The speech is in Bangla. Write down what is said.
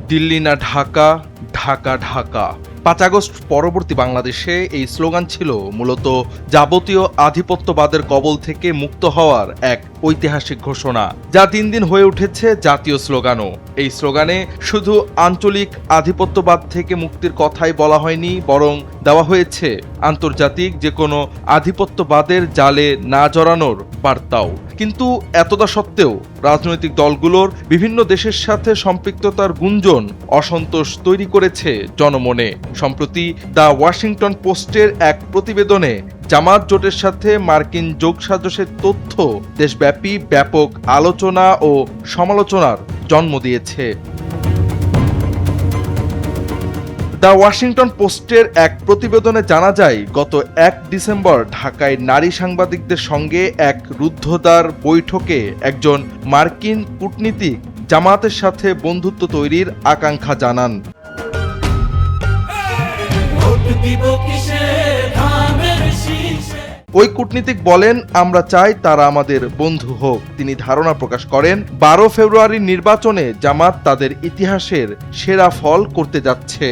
দিল্লি না ঢাকা, ঢাকা ঢাকা। ৫ আগস্ট পরবর্তী বাংলাদেশে এই স্লোগান ছিল মূলত যাবতীয় আধিপত্যবাদের কবল থেকে মুক্ত হওয়ার এক ঐতিহাসিক ঘোষণা, যা দিন দিন হয়ে উঠেছে জাতীয় স্লোগানও। এই স্লোগানে শুধু আঞ্চলিক আধিপত্যবাদ থেকে মুক্তির কথাই বলা হয়নি, বরং দেওয়া হয়েছে আন্তর্জাতিক যে কোনো আধিপত্যবাদের জালে না জড়ানোর বার্তাও। কিন্তু এতটা সত্ত্বেও রাজনৈতিক দলগুলোর বিভিন্ন দেশের সাথে সম্পৃক্ততার গুঞ্জন অসন্তোষ তৈরি করেছে জনমনে। সম্প্রতি দ্য ওয়াশিংটন পোস্টের এক প্রতিবেদনে জামাত জোটের সাথে মার্কিন যোগসাজশের তথ্য দেশব্যাপী ব্যাপক আলোচনা ও সমালোচনার জন্ম দিয়েছে। দ্য ওয়াশিংটন পোস্টের এক প্রতিবেদনে জানা যায়, গত ১ ডিসেম্বর ঢাকায় নারী সাংবাদিকদের সঙ্গে এক রুদ্ধদ্বার বৈঠকে একজন মার্কিন কূটনীতিক জামাতের সাথে বন্ধুত্ব তৈরির আকাঙ্ক্ষা জানান। ওই কূটনীতিক বলেন, আমরা চাই তারা আমাদের বন্ধু হোক। তিনি ধারণা প্রকাশ করেন, ১২ ফেব্রুয়ারির নির্বাচনে জামাত তাদের ইতিহাসের সেরা ফল করতে যাচ্ছে।